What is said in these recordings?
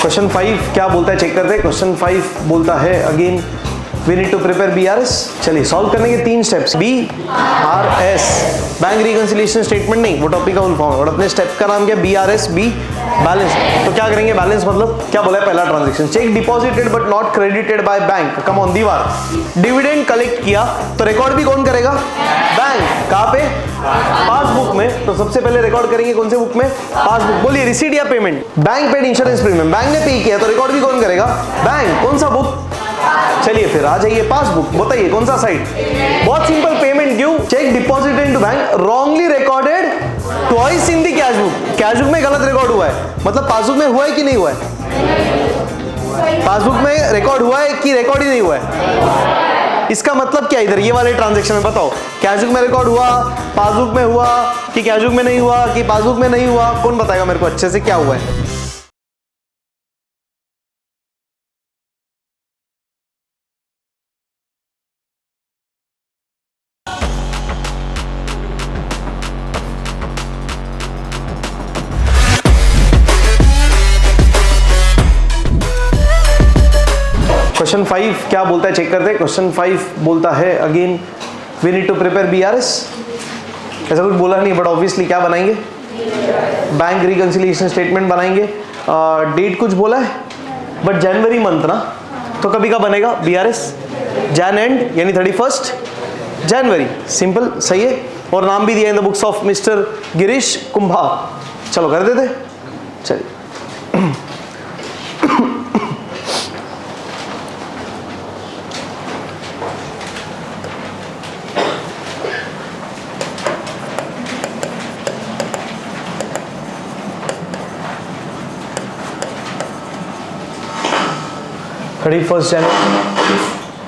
Question 5 क्या बोलता है चेक करते हैं। क्वेश्चन 5 बोलता है again we need to prepare BRS। चलिए सॉल्व करने के 3 steps. BRS bank reconciliation statement नहीं, वो टॉपिक का फुल फॉर्म है और अपने स्टेप का नाम क्या है BRS B बैलेंस। तो क्या करेंगे बैलेंस मतलब क्या बोला है पहला transaction check deposited but not credited by bank. Come on दीवार डिविडेंड कलेक्ट किया तो रिकॉर्ड भी कौन करेगा बैंक। कहाँ पे पासबुक में। तो सबसे पहले रिकॉर्ड करेंगे कौन से बुक में पासबुक। बोलिए रिसीट या payment. Bank paid insurance premium bank ने पे किया तो रिकॉर्ड भी कौन करेगा बैंक। कौन सा बुक। चलिए फिर आ जाइए पासबुक बताइए कौन सा साइड। बहुत simple payment due check deposited into bank wrongly recorded twice इन दी कैश बुक। कैश बुक में गलत रिकॉर्ड हुआ है मतलब पासबुक में हुआ है कि नहीं हुआ है। पासबुक में रिकॉर्ड हुआ है कि रिकॉर्ड ही नहीं हुआ है। इसका मतलब क्या इधर ये वाले ट्रांजैक्शन में बताओ कैश बुक में रिकॉर्ड हुआ पासबुक में हुआ कि कैश बुक में नहीं हुआ कि पासबुक में नहीं हुआ। कौन बताएगा मेरे को अच्छे से क्या हुआ है। क्वेश्चन 5 क्या बोलता है चेक करते हैं। क्वेश्चन 5 बोलता है again we need to prepare BRS। ऐसा कुछ बोला नहीं बट ऑब्वियसली क्या बनाएंगे बैंक रिकंसिलिएशन स्टेटमेंट बनाएंगे। डेट कुछ बोला है बट जनवरी मंथ ना तो कभी का बनेगा BRS जैन एंड यानी 31 जनवरी। सिंपल सही है और नाम भी दिया in the books of mister Girish Kumbha. चलो कर देते चलिए।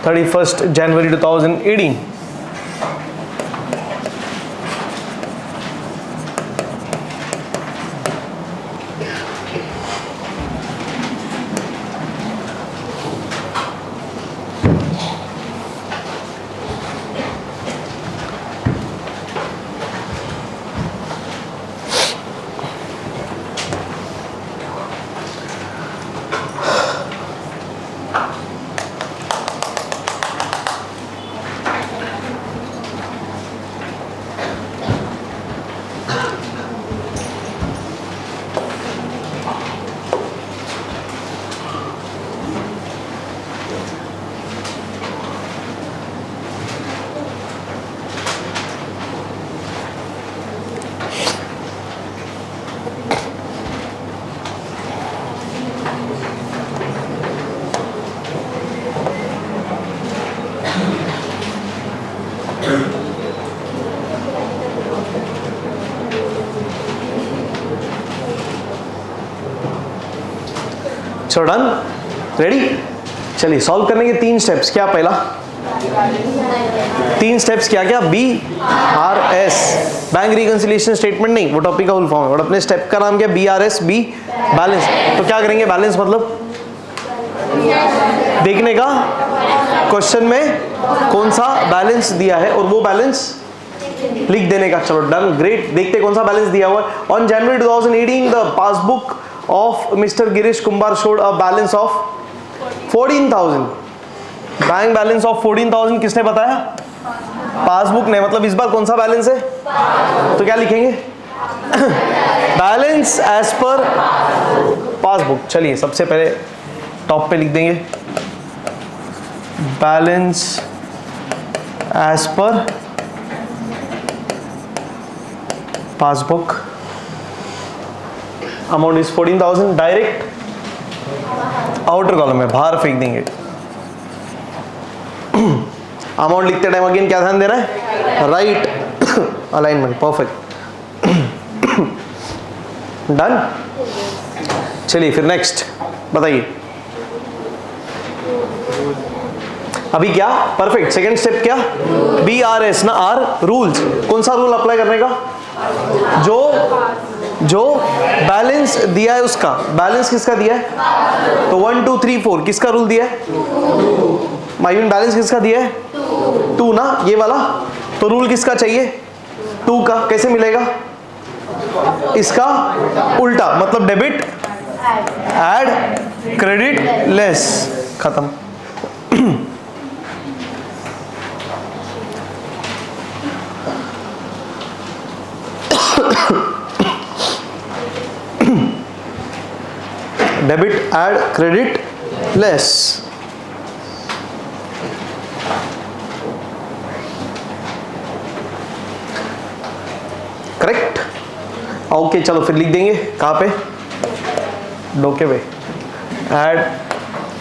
31st January 2018। चलो डन रेडी। चलिए सॉल्व करने के 3 स्टेप्स। क्या पहला 3 स्टेप्स क्या क्या BRS बैंक रिकंसिलिएशन स्टेटमेंट नहीं, वो टॉपिक का फुल फॉर्म है और अपने स्टेप का नाम क्या BRS B बैलेंस। तो क्या करेंगे बैलेंस मतलब देखने का क्वेश्चन में कौन सा बैलेंस दिया है और वो बैलेंस लिख देने का। चलो डन ग्रेट। देखते कौन सा बैलेंस दिया हुआ है। On January 2018 the passbook of Mr. Girish Kumbar showed a balance of 14,000। Bank balance of 14,000 किसने बताया पासबुक ने। मतलब इस बार कौन सा बैलेंस है तो क्या लिखेंगे बैलेंस एज पर पासबुक। चलिए सबसे पहले टॉप पे लिख देंगे balance as per passbook. Amount is 14,000। Direct outer column में बाहर फेंक देंगे। अमाउंट लिखते टाइम अगेन क्या ध्यान देना है राइट अलाइनमेंट परफेक्ट डन। चलिए फिर नेक्स्ट बताइए अभी क्या परफेक्ट। सेकेंड स्टेप क्या BRS ना R रूल्स। कौन सा रूल अप्लाई करने का जो बैलेंस दिया है उसका। बैलेंस किसका दिया है तो 1 2 3 4 किसका रूल दिया है माइवन। बैलेंस किसका दिया है 2 ना ये वाला। तो रूल किसका चाहिए 2 का। कैसे मिलेगा इसका उल्टा मतलब डेबिट ऐड क्रेडिट लेस, खत्म। Debit add credit less, correct. Okay चलो फिर लिख देंगे कहाँ पे, डोके पे, ऐड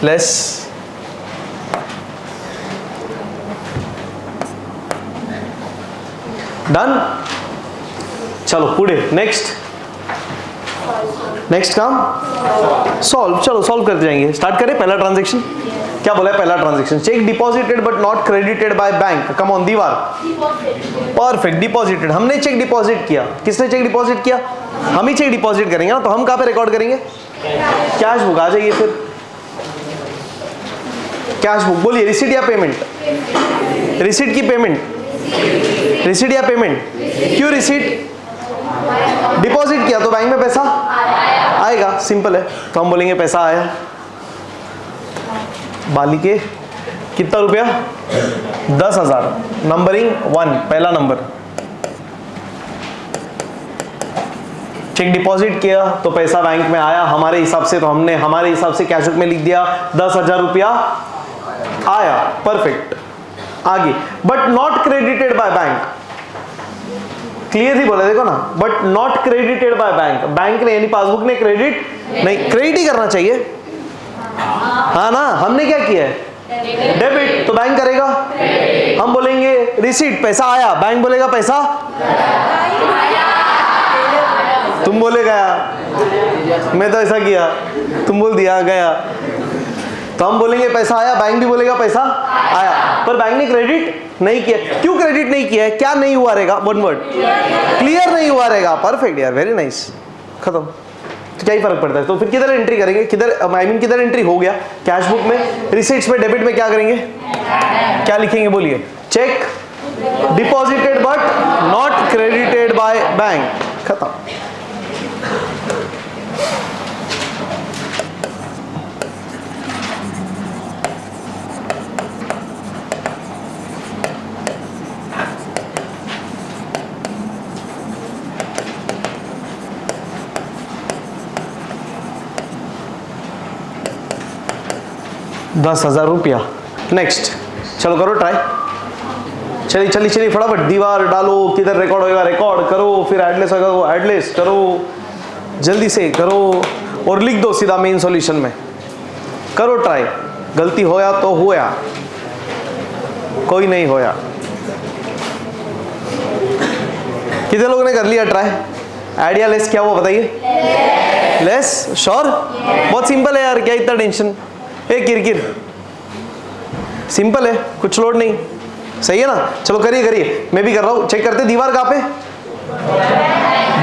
लेस डन। चलो पुढे नेक्स्ट काम सॉल्व। चलो सॉल्व करते जाएंगे, स्टार्ट करें। पहला ट्रांजैक्शन क्या बोला है? पहला transaction check deposited but not credited by bank, come on दीवार, परफेक्ट। डिपॉजिटेड, हमने चेक डिपॉजिट किया। किसने चेक डिपॉजिट किया? हम ही चेक डिपॉजिट करेंगे ना, तो हम कहाँ पे रिकॉर्ड करेंगे? Cash book. आ जाइए फिर, कैश बुक बोलिए। रिसीट या पेमेंट? रिसीट की पेमेंट? रिसीट या पेमेंट? क्यों रिसीट? डिपॉजिट किया तो बैंक में पैसा आएगा, सिंपल है। तो हम बोलेंगे पैसा आया। बाली के कितना रुपया? 10,000। नंबरिंग 1, पहला नंबर। चेक डिपॉजिट किया तो पैसा बैंक में आया हमारे हिसाब से, तो हमने हमारे हिसाब से कैश बुक में लिख दिया 10,000 रुपया आया, परफेक्ट। आगे, but not credited by bank. Clear ही बोला, देखो ना, but not credited by bank. Bank ने यानी पासबुक ने क्रेडिट नहीं, क्रेडिट ही करना चाहिए, हाँ ना। हमने क्या किया है? डेबिट, तो बैंक करेगा। हम बोलेंगे रिसीट, पैसा आया, बैंक बोलेगा पैसा, तुम बोले गया, मैं तो ऐसा किया, तुम बोल दिया गया। तो हम बोलेंगे पैसा आया, बैंक भी बोलेगा पैसा आया, पर बैंक ने क्रेडिट नहीं किया। क्यों क्रेडिट नहीं किया है? क्या नहीं हुआ रहेगा? वन वर्ड, क्लियर नहीं हुआ रहेगा। परफेक्ट यार, वेरी नाइस, खत्म। तो क्या ही फर्क पड़ता है? तो फिर किधर एंट्री करेंगे? किधर, आई मीन किधर एंट्री हो गया? कैश बुक में। रिसीट्स में, डेबिट में क्या करेंगे? क्या लिखेंगे बोलिए? Check deposited but not credited by bank, खत्म। ₹10,000। नेक्स्ट, चलो करो ट्राई। चलिए फटाफट, दीवार डालो, किधर रिकॉर्ड होगा रिकॉर्ड करो, फिर एडलेस होगा वो एडलेस करो, जल्दी से करो और लिख दो सीधा मेन सॉल्यूशन में। करो ट्राई, गलती होया तो होया, कोई नहीं होया। कितने लोगों ने कर लिया ट्राई? ऐड या लेस क्या हुआ बताइए? Less, sure? बहुत सिंपल है यार, क्या इतना टेंशन? किरकिर, सिंपल है, कुछ लोड नहीं, सही है ना। चलो करिए, मैं भी कर रहा हूं। चेक करते, दीवार कहां पे?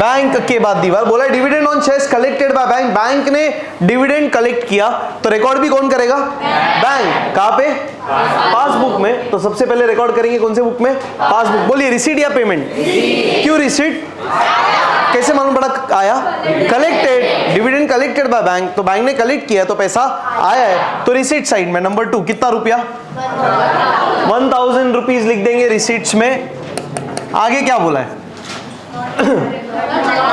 बैंक के बाद दीवार। बोला dividend on shares collected by bank. Bank ने डिविडेंड कलेक्ट किया तो रिकॉर्ड भी कौन करेगा? बैंक। कहां पे? पासबुक में। तो सबसे पहले रिकॉर्ड करेंगे कौन से बुक में? पासबुक। बोलिए रिसीट या पेमेंट? क्यों रिसीट? कैसे मालूम पड़ा आया? Collected, dividend collected by bank, तो बैंक ने कलेक्ट किया तो पैसा आया है, तो रिसीट साइड में नंबर 2 कितना रुपया? 1000 रुपीज लिख देंगे रिसीट्स में। आगे क्या बोला है?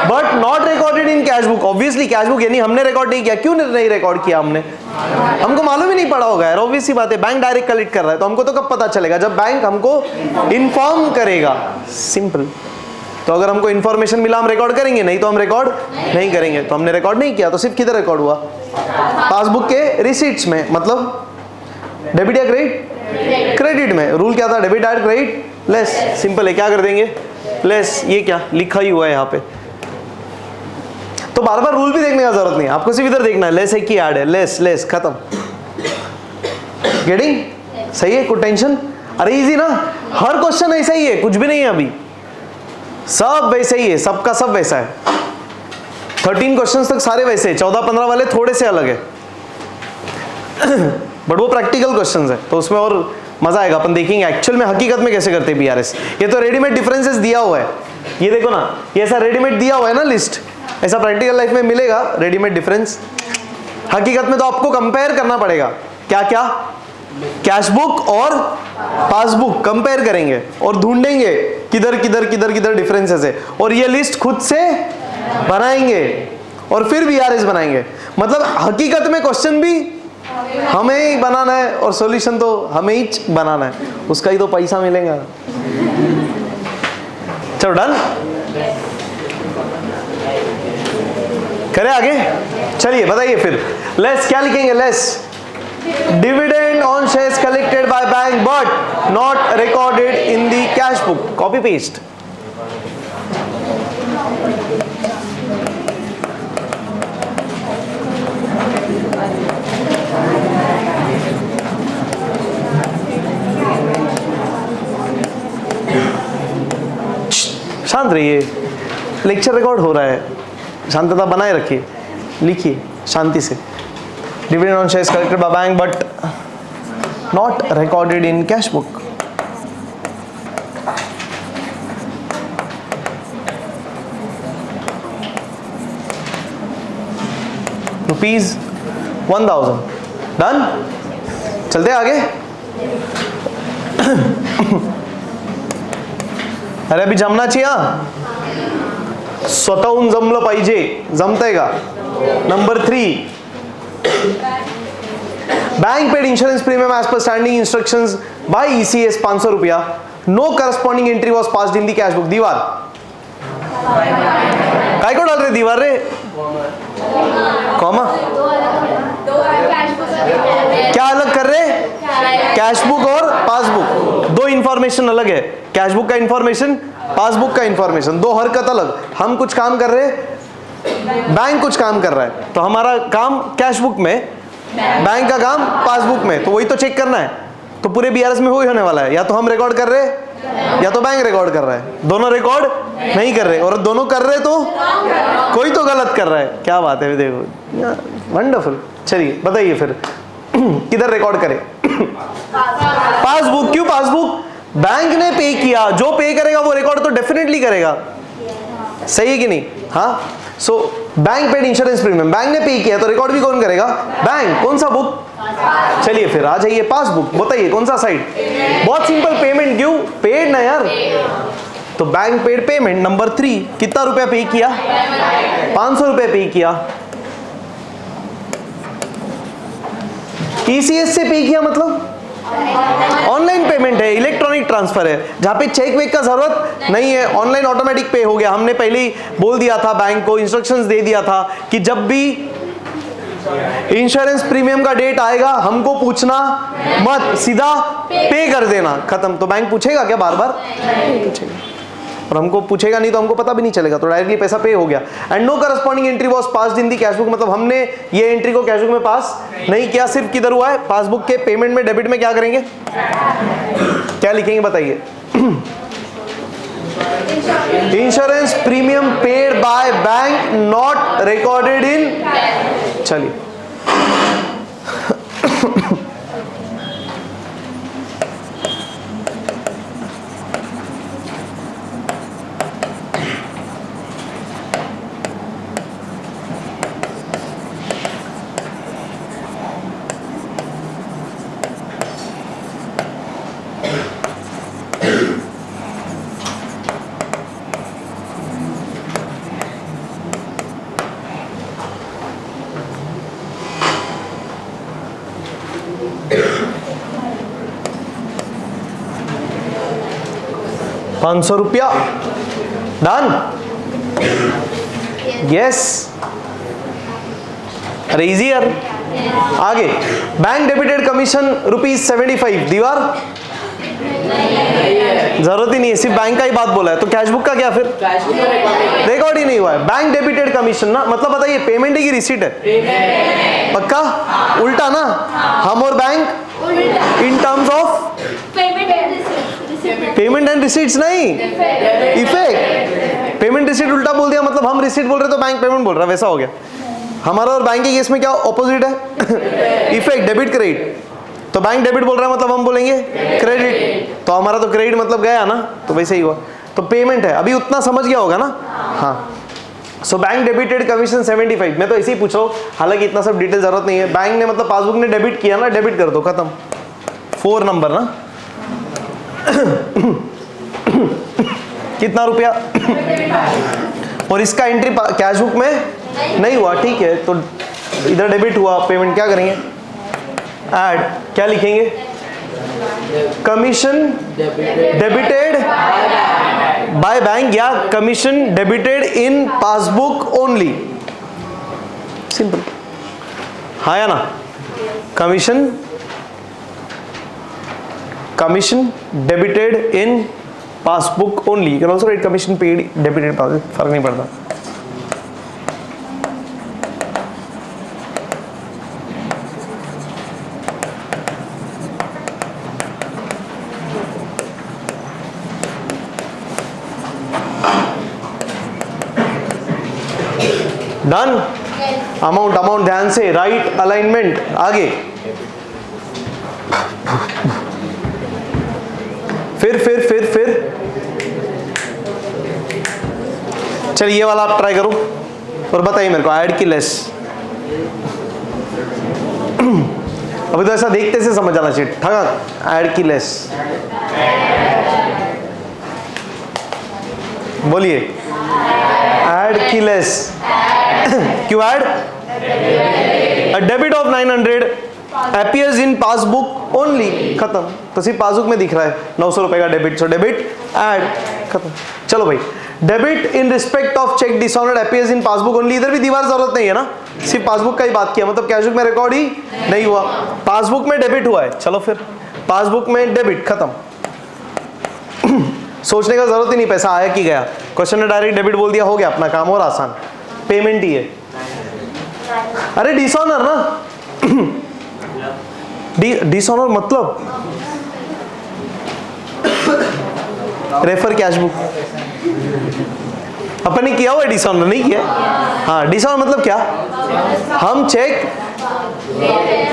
But not recorded in cash book. Obviously cash book यानी हमने रिकॉर्ड नहीं किया। क्यों नहीं रिकॉर्ड किया हमने? हमको मालूम ही नहीं पड़ा होगा यार, ऑब्वियस सी बात है। बैंक डायरेक्ट कलेक्ट कर रहा है तो हमको तो कब पता चलेगा? जब बैंक हमको इन्फॉर्म करेगा, सिंपल। तो अगर हमको इन्फॉर्मेशन मिला हम रिकॉर्ड करेंगे, नहीं तो हम रिकॉर्ड नहीं करेंगे। तो हमने रिकॉर्ड नहीं किया, तो सिर्फ किधर रिकॉर्ड हुआ? पासबुक के रिसीट्स में, मतलब डेबिट या क्रेडिट? क्रेडिट में। रूल क्या था? Debit add credit less. Simple है, क्या कर देंगे? लेस। ये क्या लिखा ही हुआ है यहाँ पे, तो बार बार रूल भी देखने का जरूरत नहीं है, आपको सिर्फ इधर देखना है लेस है कि ऐड है। लेस लेस, खत्म। गेटिंग? सही है, कुछ टेंशन? अरे इजी ना, हर क्वेश्चन ऐसा ही है, कुछ भी नहीं है अभी, सब वैसे ही है, सबका सब वैसा है। 13 क्वेश्चंस तक सारे वैसे हैं, 14-15 वाले थोड़े से अलग है बट वो प्रैक्टिकल क्वेश्चंस है तो उसमें और मजा आएगा। अपन देखेंगे एक्चुअल में हकीकत में कैसे करते हैं बीआरएस। ये तो रेडीमेड डिफरेंसेस दिया हुआ है, ये देखो ना, ये ऐसा रेडीमेड दिया हुआ है ना लिस्ट, ऐसा प्रैक्टिकल लाइफ में मिलेगा रेडीमेड डिफरेंस? हकीकत में तो आपको कंपेयर करना पड़ेगा, क्या क्या, कैश बुक और पासबुक कंपेयर करेंगे और ढूंढेंगे किधर किधर किधर किधर डिफरेंसेस है, और ये लिस्ट खुद से बनाएंगे और फिर बीआरएस बनाएंगे। मतलब हकीकत में क्वेश्चन भी हमें ही बनाना है और सॉल्यूशन तो हमें ही बनाना है, उसका ही तो पैसा मिलेगा। चलो डन, करें आगे, चलिए बताइए फिर। लेस क्या लिखेंगे, less dividend on shares collected by bank but not recorded in the cash book, copy paste. शांत रहिए, लेक्चर रिकॉर्ड हो रहा है, शांतता बनाए रखिए, लिखिए शांति से। Dividend on shares collected by bank but not recorded in cash book. ₹1000 done. चलते आगे। अरे अभी जमना चाहिए, स्वतःहून जमलं पाहिजे, जमतंय का? Number 3, bank paid insurance premium as per standing instructions by ECS ₹500, no corresponding entry was passed in the cash book. दीवार काय को डाल रहे दीवार रे, कॉमा क्या अलग कर रहे, कैश बुक और पासबुक, दो इंफॉर्मेशन अलग है, कैश बुक का इंफॉर्मेशन, पासबुक का इंफॉर्मेशन, दो हरकत अलग। हम कुछ काम कर रहे, बैंक कुछ काम कर रहा है, तो हमारा काम कैश बुक में, बैंक का काम पासबुक में, तो वही तो चेक करना है। तो पूरे बीआरएस में वही होने वाला है, या तो हम रिकॉर्ड कर रहे या तो बैंक रिकॉर्ड कर रहा है, दोनों रिकॉर्ड नहीं कर रहे, और दोनों कर रहे तो कोई तो गलत कर रहा है। क्या बात है, देखो वंडरफुल। चलिए बताइए फिर किधर रिकॉर्ड करें, पासबुक। क्यों पासबुक, बैंक ने पे किया, जो पे करेगा वो रिकॉर्ड तो डेफिनेटली करेगा, सही है कि नहीं? हाँ, so bank paid insurance premium, bank ने पे किया तो रिकॉर्ड भी कौन करेगा, बैंक। कौन सा बुक, चलिए फिर आ जाइए पासबुक, बताइए कौन सा साइड। बहुत सिंपल, पेमेंट ड्यू, पेड ना यार, तो बैंक पेड पेमेंट नंबर 3, कितना रुपया पे किया, ₹500 पे किया। ईसीएस से पे किया मतलब ऑनलाइन पेमेंट है, इलेक्ट्रॉनिक ट्रांसफर है, जहां पे चेक वेक का जरूरत नहीं है, ऑनलाइन ऑटोमेटिक पे हो गया। हमने पहले ही बोल दिया था, बैंक को इंस्ट्रक्शंस दे दिया था कि जब भी इंश्योरेंस प्रीमियम का डेट आएगा हमको पूछना मत, सीधा पे कर देना, खत्म। तो बैंक पूछेगा क्या बार बार, पूछेगा, और हमको पूछेगा नहीं तो हमको पता भी नहीं चलेगा, तो डायरेक्टली पैसा पे हो गया। And no corresponding entry was passed in the cash book, मतलब हमने ये एंट्री को कैश बुक में पास नहीं किया, सिर्फ किधर हुआ है, पासबुक के पेमेंट में, डेबिट में क्या करेंगे, क्या लिखेंगे बताइए। Insurance premium paid by bank not recorded in, चलिए ₹500 डन। यस, अरे इजी यार। आगे, बैंक डेबिटेड कमीशन ₹75, दीवार जरूरत ही नहीं है, सिर्फ बैंक का ही बात बोला है, तो कैश बुक का क्या फिर, रिकॉर्ड ही नहीं हुआ है। बैंक डेबिटेड कमीशन ना, मतलब बताइए पेमेंट है कि रिसीट है, पक्का उल्टा ना, हम और bank in terms of payment and receipts नहीं, इफेक्ट। पेमेंट रिसीट उल्टा बोल दिया, मतलब हम रिसीट बोल रहे तो बैंक पेमेंट बोल रहा है, वैसा हो गया। हमारा और बैंक के केस में क्या ऑपोजिट है, इफेक्ट, डेबिट क्रेडिट। तो बैंक डेबिट बोल रहा है मतलब हम बोलेंगे क्रेडिट, तो हमारा तो क्रेडिट मतलब गया ना, तो वैसे ही हुआ। तो पेमेंट है, अभी उतना समझ गया होगा ना, हाँ सो बैंक डेबिटेड कमीशन 75। मैं तो ऐसे ही पूछ रहा हूँ, हालांकि इतना सब डिटेल जरूरत नहीं है। बैंक ने मतलब पासबुक ने डेबिट किया ना, डेबिट कर दो, खत्म। 4 नंबर ना कितना रुपया और इसका एंट्री कैश बुक में नहीं हुआ, ठीक है, तो इधर डेबिट हुआ, पेमेंट क्या करेंगे, ऐड, क्या लिखेंगे, कमीशन डेबिटेड बाय बैंक या commission debited in passbook only, simple, हाँ या ना, commission debited in passbook only, you can also right commission paid debited, फर्क नहीं पड़ता। डन। अमाउंट ध्यान से, राइट अलाइनमेंट, आगे फिर चलिए ये वाला आप ट्राई करो और बताइए मेरे को, ऐड की लेस। अभी तो ऐसा देखते से समझ आना चाहिए, ठगा, ऐड की लेस, बोलिए, ऐड की लेस, क्यों add, a debit of 900 appears in passbook only, खत्म। तो सिर्फ पासबुक में दिख रहा है 900 रुपए का डेबिट, सो डेबिट ऐड, खत्म। चलो भाई, debit in respect of cheque dishonoured appears in passbook only, इधर भी दीवार जरूरत नहीं है ना, सिर्फ पासबुक का ही बात किया, मतलब कैश बुक में रिकॉर्ड ही नहीं हुआ, पासबुक में डेबिट हुआ है, चलो फिर पासबुक में डेबिट, खत्म। सोचने का जरूरत ही नहीं, पैसा आया कि गया, क्वेश्चन ने डायरेक्ट डेबिट बोल दिया, हो गया अपना काम और आसान, पेमेंट ही है। अरे डिसऑनर ना, डिसऑनर मतलब रेफर कैश बुक, अपन ने किया हुआ है, डिसऑनर नहीं किया। हाँ, डिसऑनर मतलब क्या, हम चेक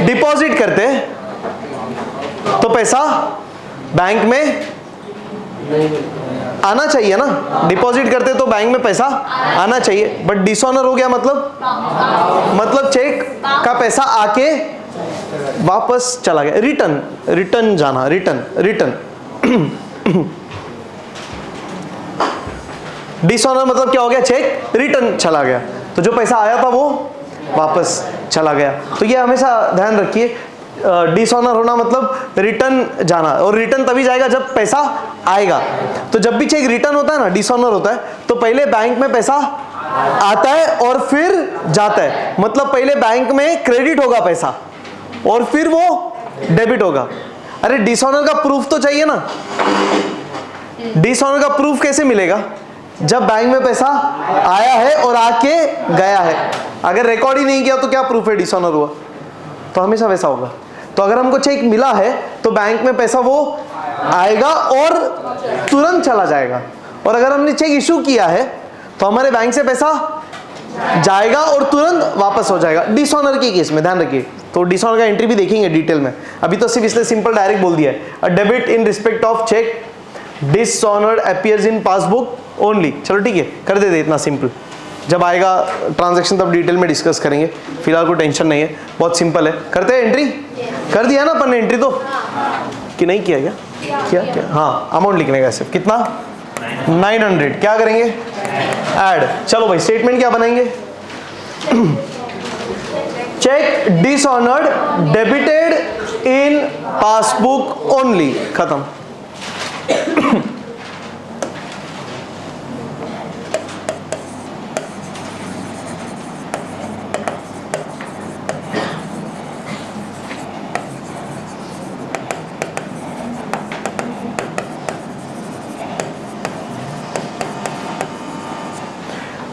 डिपॉजिट करते हैं तो पैसा बैंक में आना चाहिए ना, डिपॉजिट करते तो बैंक में पैसा आना चाहिए, बट डिसऑनर हो गया मतलब चेक का पैसा आके वापस चला गया, रिटर्न जाना, रिटर्न। डिसऑनर मतलब क्या हो गया, चेक रिटर्न चला गया, तो जो पैसा आया था वो वापस चला गया। तो ये हमेशा ध्यान रखिए, डिसऑनर होना मतलब रिटर्न जाना, और रिटर्न तभी जाएगा जब पैसा आएगा। तो जब भी चेक रिटर्न होता है ना, डिसऑनर होता है, तो पहले बैंक में पैसा आता है और फिर जाता है, मतलब पहले बैंक में क्रेडिट होगा पैसा और फिर वो डेबिट होगा। अरे डिसऑनर का प्रूफ तो चाहिए ना, डिसऑनर का प्रूफ कैसे मिलेगा, जब बैंक में पैसा आया है और आके गया है। अगर रिकॉर्ड ही नहीं किया तो क्या प्रूफ है डिसऑनर हुआ, तो हमेशा वैसा होगा। तो अगर हमको चेक मिला है तो बैंक में पैसा वो आएगा और तुरंत चला जाएगा, और अगर हमने चेक इशू किया है तो हमारे बैंक से पैसा जाएगा और तुरंत वापस हो जाएगा, डिसऑनर के केस में, ध्यान रखिए। तो डिसऑनर का एंट्री भी देखेंगे डिटेल में, अभी तो सिर्फ इसने सिंपल डायरेक्ट बोल दिया है, a debit in respect of cheque dishonoured appears in passbook only. चलो ठीक है, कर देते इतना सिंपल, जब आएगा ट्रांजैक्शन तब डिटेल में डिस्कस करेंगे, फिलहाल कोई टेंशन नहीं है, बहुत सिंपल है। करते हैं एंट्री, कर दिया ना अपन ने एंट्री तो, कि नहीं किया क्या? हाँ, अमाउंट लिखने का सिर्फ कितना, 900, क्या करेंगे, ऐड। चलो भाई, स्टेटमेंट क्या बनाएंगे, cheque dishonoured debited in passbook only, खत्म।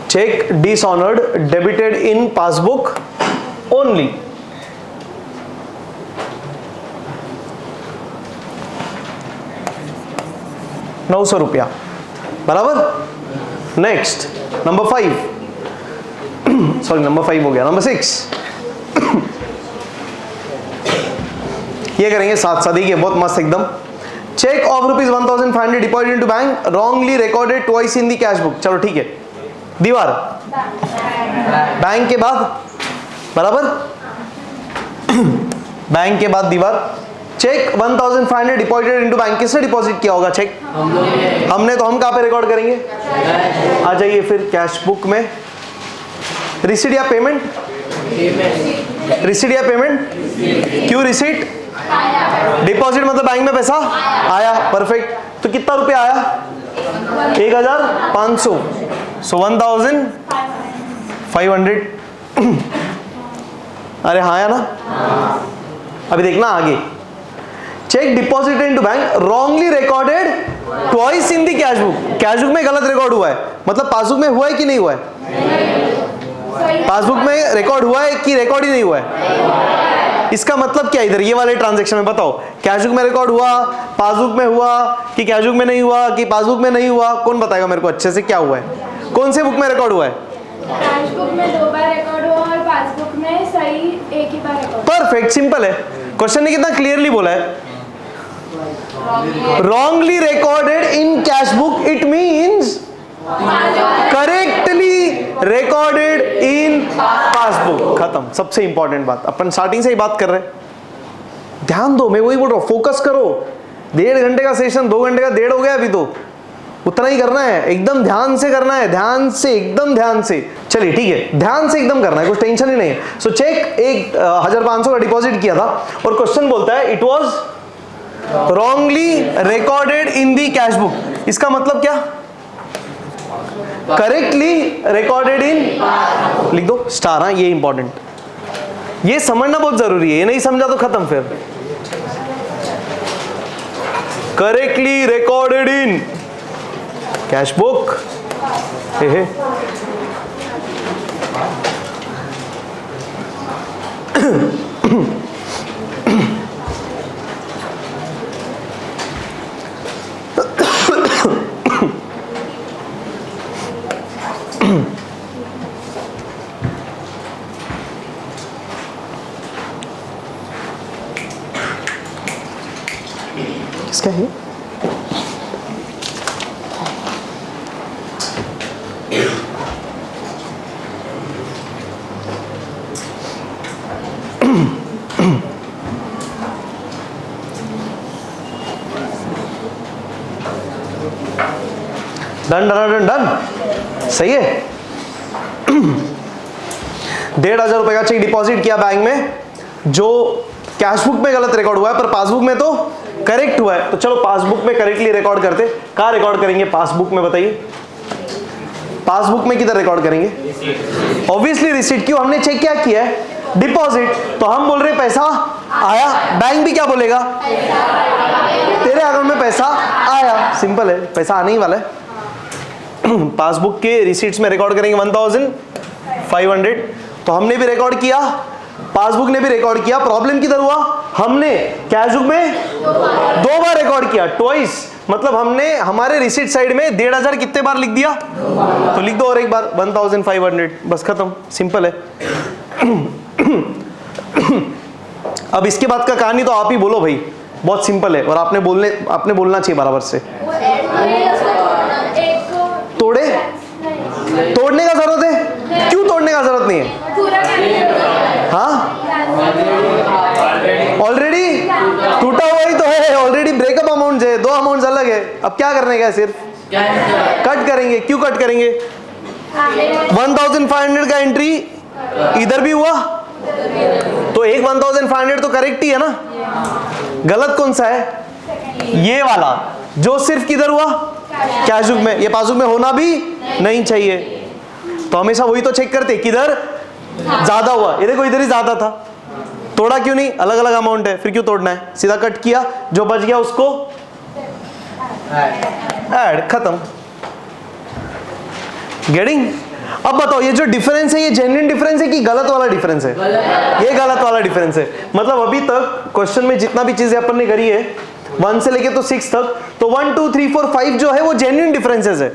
Cheque dishonoured debited in passbook only. ₹900 बराबर। नेक्स्ट नंबर 5, सॉरी नंबर 5 हो गया, नंबर 6 ये करेंगे साथ साथ ही, बहुत मस्त एकदम। Cheque of ₹1500 deposit into bank wrongly recorded twice in the cash book. चलो ठीक है, दीवार, बैंक के बाद, बराबर, बैंक के बाद दीवार। चेक 1500 डिपॉजिटेड इनटू बैंक, किसने डिपॉजिट किया होगा चेक? हमने। तो हम कहां पे रिकॉर्ड करेंगे? आ जाइए फिर कैश बुक में। रिसीट या पेमेंट? रिसीट या पेमेंट? क्यों रिसीट? डिपॉजिट मतलब बैंक में पैसा आया, परफेक्ट। तो कितना रुपया आया? 1500, सो 1500। अरे हाँ आया ना? अभी देखना आगे। Check deposited into bank wrongly recorded twice in the cash book. Cash book में गलत रिकॉर्ड हुआ है, मतलब पासबुक में हुआ है कि नहीं हुआ है? पासबुक में रिकॉर्ड हुआ है कि रिकॉर्ड ही नहीं हुआ है? इसका मतलब क्या इधर ये वाले ट्रांजैक्शन में बताओ, कैश बुक में रिकॉर्ड हुआ, पासबुक में हुआ कि कैश बुक में नहीं हुआ कि पासबुक में नहीं हुआ? कौन बताएगा मेरे को अच्छे से क्या हुआ है? कौन से बुक में रिकॉर्ड हुआ है? कैश बुक में 2 बार रिकॉर्ड हुआ और पासबुक में सही एक ही बार रिकॉर्ड। परफेक्ट, सिंपल है। क्वेश्चन ने कितना क्लियरली बोला है, wrongly recorded in cash book, it means correctly recorded in passbook। खत्म, सबसे इंपॉर्टेंट बात। अपन स्टार्टिंग से ही बात कर रहे हैं, ध्यान दो, मैं वही बोल रहा हूं, फोकस करो। 1.5 घंटे का सेशन 2 घंटे का 1.5 हो गया, अभी तो उतना ही करना है, एकदम ध्यान से करना है, ध्यान से, एकदम ध्यान से। चलिए ठीक है, ध्यान से एकदम करना है, कुछ टेंशन ही नहीं है। सो चेक 1500 का डिपॉजिट किया था और क्वेश्चन बोलता है it was wrongly recorded in the cash book. इसका मतलब क्या? करेक्टली रिकॉर्डेड इन, लिख दो स्टार। हाँ, ये इंपॉर्टेंट, ये समझना बहुत जरूरी है, ये नहीं समझा तो खत्म फिर। Correctly recorded in cash book. हे किसका है? डन डन डन डन, सही है। 1,500 रुपए का चेक डिपॉजिट किया बैंक में, जो कैश बुक में गलत रिकॉर्ड हुआ है पर पासबुक में तो करेक्ट हुआ है। तो चलो पासबुक में करेक्टली रिकॉर्ड करते। कहाँ रिकॉर्ड करेंगे पासबुक में, बताइए? पासबुक में किधर रिकॉर्ड करेंगे? Obviously receipt. क्यों? हमने चेक क्या किया है? डिपॉजिट। तो हम बोल रहे पैसा आया, बैंक भी क्या बोलेगा? तेरे अकाउंट में पैसा आया। सिंपल है, पैसा आने ही वाला है। पासबुक के रिसीट्स में रिकॉर्ड करेंगे 1500। तो हमने भी रिकॉर्ड किया, पासबुक ने भी रिकॉर्ड किया। प्रॉब्लम किधर हुआ? हमने कैश बुक में 2 बार रिकॉर्ड किया, ट्वाइस। मतलब हमने हमारे रिसीट साइड में 1,500 कितने बार लिख दिया? तो लिख दो और एक बार 1500, बस खत्म, सिंपल है। अब इसके बाद का कहानी तो आप ही बोलो भाई, बहुत सिंपल है और आपने बोलना चाहिए बराबर से। तोड़े? तोड़ने का जरूरत है? क्यों तोड़ने का जरूरत नहीं है? हाँ, ऑलरेडी टूटा हुआ ही तो है, ऑलरेडी ब्रेकअप अमाउंट है, 2 अमाउंट अलग है। अब क्या करने का है? सिर्फ कट करेंगे। क्यों कट करेंगे? 1500 का एंट्री इधर भी हुआ, तो एक 1500 तो करेक्ट ही है ना। गलत कौन सा है? ये वाला, जो सिर्फ किधर हुआ? कैश बुक में। ये पासबुक में होना भी नहीं चाहिए। तो हमेशा वही तो चेक करते किधर ज्यादा हुआ। ये देखो इधर ही ज्यादा था, तोड़ा क्यों नहीं? अलग अलग अमाउंट है, फिर क्यों तोड़ना है? सीधा कट किया, जो बच गया उसको ऐड, खत्म। गेटिंग? अब बताओ ये जो डिफरेंस है, ये जेन्युइन डिफरेंस है कि गलत वाला डिफरेंस है? ये गलत वाला डिफरेंस है। मतलब अभी तक क्वेश्चन में जितना भी चीजें अपन ने करी है 1 से लेके तो 6 तक, तो 1 2 3 4 5 जो है वो जेन्युइन डिफरेंसेस है,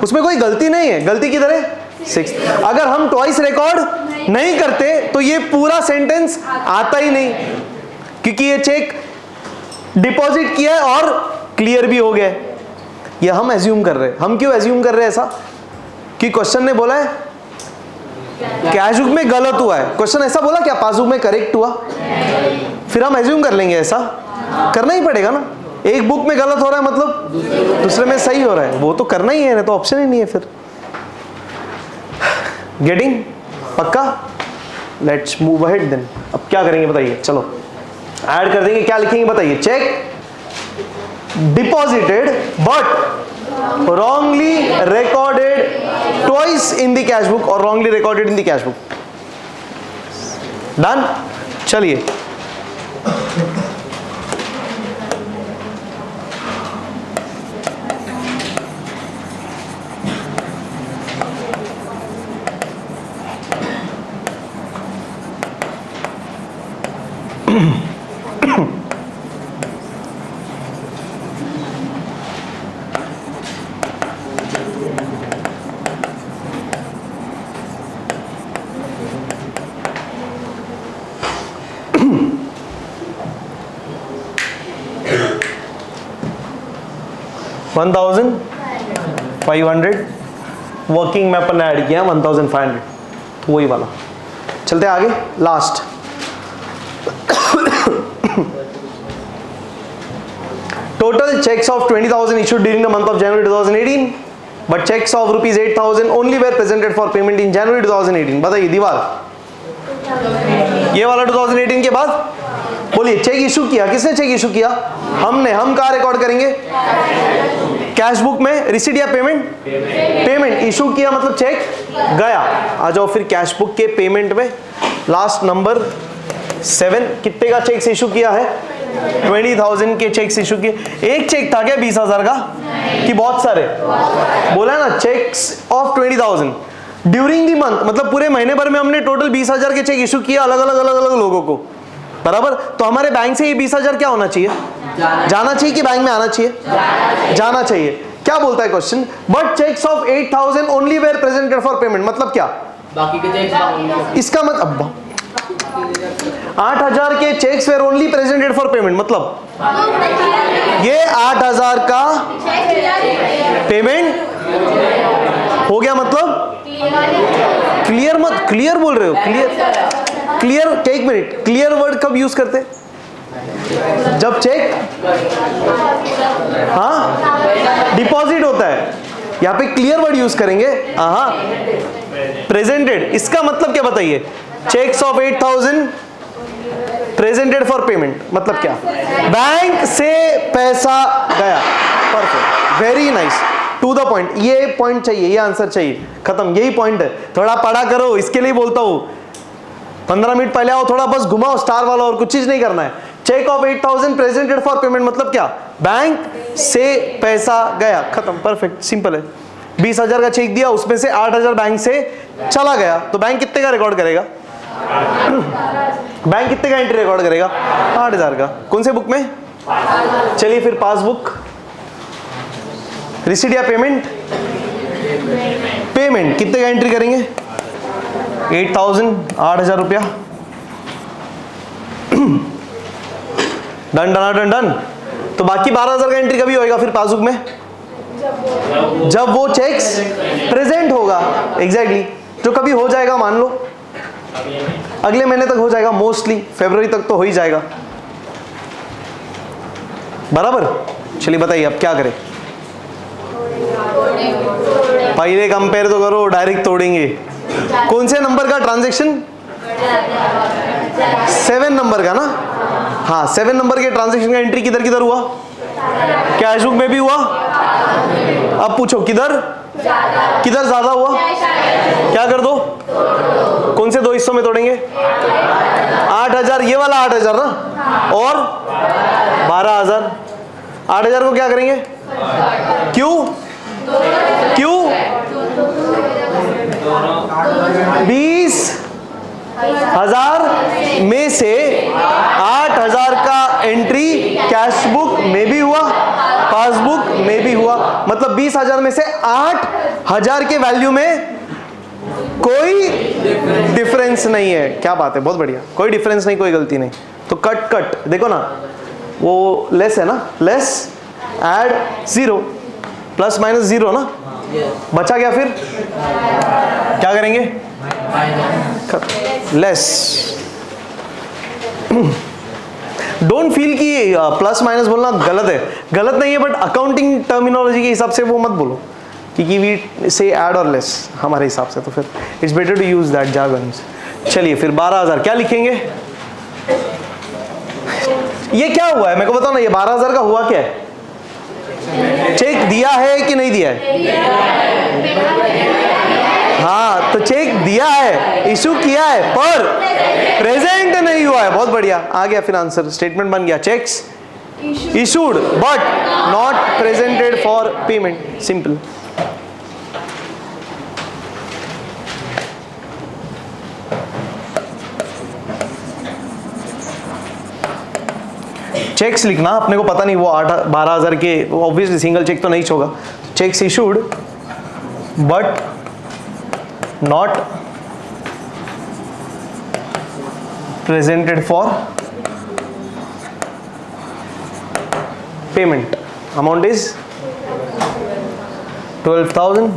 उसमें कोई गलती नहीं है। गलती किधर है? 6। अगर हम ट्वाइस रिकॉर्ड नहीं करते तो ये पूरा सेंटेंस आता ही नहीं, क्योंकि ये चेक डिपॉजिट किया है और क्लियर भी हो गया। ये हम एज्यूम कर रहे हैं। हम क्यों एज्यूम कर रहे हैं ऐसा? कि क्वेश्चन ने बोला है कैश बुक में गलत हुआ है। क्वेश्चन ऐसा बोला क्या पासबुक में करेक्ट हुआ? फिर हम एज्यूम कर लेंगे ऐसा करना ही पड़ेगा ना। एक बुक में गलत हो रहा है मतलब दूसरे में सही हो रहा है, वो तो करना ही है ना, तो ऑप्शन ही नहीं है फिर। गेटिंग पक्का? Let's move ahead then. अब क्या करेंगे बताइए, चलो ऐड कर देंगे। क्या लिखेंगे बताइए? Check deposited but wrongly recorded twice in the cash book or wrongly recorded in the cash book. Done? चलिए $1,500 वर्किंग में अपन ने ऐड किया 1,500, तो वही वाला। चलते आगे last. Total checks of 20,000 issued during the month of January 2018, but checks of rupees 8,000 only were presented for payment in January 2018. बताइए दीवार, ये वाला 2018 के बाद बोलिए चेक इशू किया किसने? चेक इशू किया हमने। हम कहाँ रिकॉर्ड करेंगे? कैश बुक में। रिसीट या पेमेंट? पेमेंट। इशू किया मतलब चेक गया। आ जाओ फिर कैश बुक के पेमेंट में। लास्ट नंबर 7, कितने का चेक इशू किया है? 20,000 के चेक्स इशू किए। एक चेक था क्या 20,000 का कि बहुत सारे? बोला ना cheques of 20,000 during the month, मतलब पूरे महीने भर में हमने टोटल 20,000 के चेक इशू किए अलग अलग लोगों को, बराबर। तो हमारे बैंक से ये 20,000 क्या होना चाहिए? जाना चाहिए कि बैंक में आना चाहिए? जाना चाहिए। क्या बोलता है question? But cheques of 8,000 only were presented for payment, मतलब क्या? बाकी के चेक्स, इसका मतलब 8,000 के cheques were only presented for payment, मतलब ये 8,000 का पेमेंट हो गया, मतलब क्लियर मत क्लियर बोल रहे हो? क्लियर एक मिनट, क्लियर वर्ड कब यूज करते? जब चेक डिपॉजिट होता है, यहाँ पे क्लियर वर्ड यूज करेंगे। प्रेजेंटेड, इसका मतलब क्या बताइए? Cheques of 8,000 presented for payment, मतलब क्या? बैंक से पैसा गया। Perfect, very nice, to the point. ये पॉइंट चाहिए, ये आंसर चाहिए, खत्म, यही पॉइंट है। थोड़ा पढ़ा करो, इसके लिए बोलता हूं 15 मिनट पहले आओ, थोड़ा बस घुमाओ स्टार वाला, और कुछ चीज नहीं करना है। Cheque of 8,000 presented for payment मतलब क्या? बैंक से पैसा गया, खत्म, परफेक्ट, सिंपल है। 20,000 का चेक दिया, उसमें से 8,000 बैंक से चला गया, तो बैंक कितने का रिकॉर्ड करेगा? बैंक कितने का एंट्री रिकॉर्ड करेगा? 8,000 का। कौन से बुक में? चलिए फिर पासबुक। रिसीट या पेमेंट? पेमेंट। कितने का एंट्री करेंगे? 8,000, 8,000 रुपया। Done done done done. तो बाकी 12,000 का एंट्री कभी होएगा फिर पासबुक में? जब वो चेक्स प्रेजेंट होगा। एग्जैक्टली, जो कभी हो जाएगा, मान लो अगले महीने तक हो जाएगा, मोस्टली फरवरी तक तो हो ही जाएगा, बराबर। चलिए बताइए अब क्या करें? पहले कंपेयर तो करो, डायरेक्ट तोड़ेंगे। कौन से नंबर का ट्रांजैक्शन? 7 नंबर का ना? हाँ, 7 नंबर के ट्रांजैक्शन का एंट्री किधर किधर हुआ? कैश बुक में भी हुआ। अब पूछो किधर किधर ज्यादा हुआ? क्या कर दो? कौन से दो हिस्सों में तोड़ेंगे? 8,000, ये वाला 8,000 ना, और 12,000। 8,000 को क्या करेंगे? क्यों 20,000 में से 8,000 का एंट्री कैश बुक में भी हुआ, पासबुक में भी हुआ, मतलब 20,000 में से 8,000 के वैल्यू में कोई डिफरेंस नहीं है। क्या बात है, बहुत बढ़िया, कोई डिफरेंस नहीं, कोई गलती नहीं। तो कट देखो ना, वो लेस है ना, लेस ऐड 0, प्लस माइनस 0 ना, बचा क्या फिर? क्या करेंगे? लेस। डोंट फील कि प्लस माइनस बोलना गलत है, गलत नहीं है, बट अकाउंटिंग टर्मिनोलॉजी के हिसाब से वो मत बोलो क्योंकि वी से ऐड और लेस हमारे हिसाब से, तो फिर it's better to use that jargons. चलिए फिर 12,000 क्या लिखेंगे? ये क्या हुआ है मेरे को बताओ ना, ये 12,000 का हुआ क्या है? चेक दिया है कि नहीं दिया है? हाँ, तो चेक दिया है, इशू किया है, पर प्रेजेंट नहीं हुआ है। बहुत बढ़िया, आ गया फिर आंसर, स्टेटमेंट बन गया। Cheques issued but not presented for payment, simple. Cheques लिखना, अपने को पता नहीं वो 12,000 के ऑब्वियसली सिंगल चेक तो नहीं होगा। Cheques issued but not presented for payment. Amount is 12,000।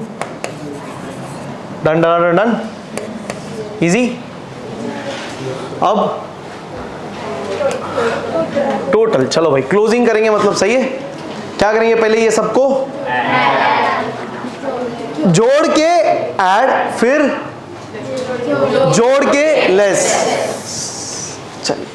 Done done done, easy. अब टोटल, चलो भाई क्लोजिंग करेंगे, मतलब सही है। क्या करेंगे पहले? ये सबको जोड़ के ऐड, फिर जोड़ के लेस। चलिए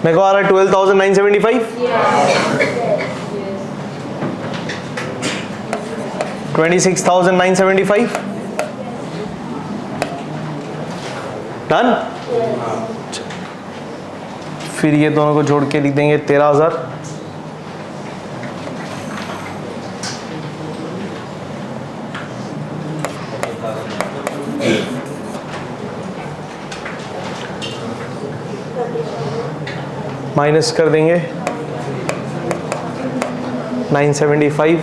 मेरे को आ रहा है 12,975, 26,975। डन। फिर ये दोनों को जोड़ के लिख देंगे 13,000। माइनस कर देंगे 975,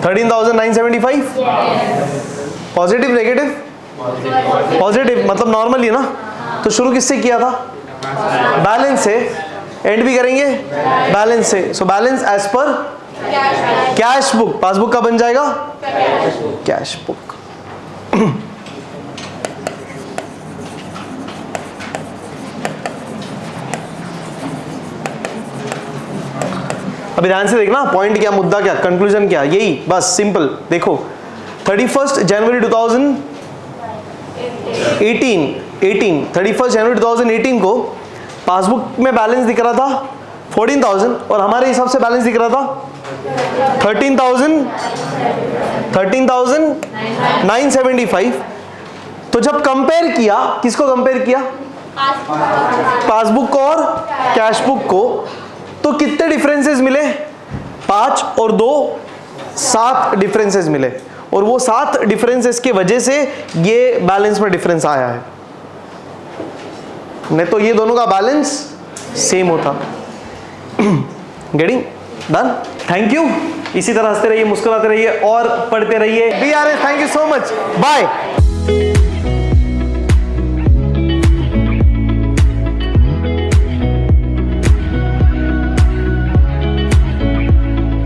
13,975। Positive negative? पॉजिटिव मतलब नॉर्मली ना, तो शुरू किससे किया था? बैलेंस से। एंड भी करेंगे बैलेंस से। So balance as per cash book. Passbook का बन जाएगा कैश बुक। अभी ध्यान से देखना, पॉइंट क्या, मुद्दा क्या, कंक्लूजन क्या, यही बस सिंपल। देखो 31 जनवरी 2018 को पासबुक में बैलेंस दिख रहा था 14,000 और हमारे हिसाब से बैलेंस दिख रहा था 13,975। तो जब कंपेयर किया, किसको कंपेयर किया? पासबुक को और कैश बुक को, तो कितने डिफरेंसेस मिले? 5 और 2 7 डिफरेंसेस मिले, और वो 7 डिफरेंसेस की वजह से ये बैलेंस में डिफरेंस आया है, नहीं तो ये दोनों का बैलेंस सेम होता। Getting done? Thank you. इसी तरह हंसते रहिए, मुस्कुराते रहिए और पढ़ते रहिए। BRS, thank you so much, bye.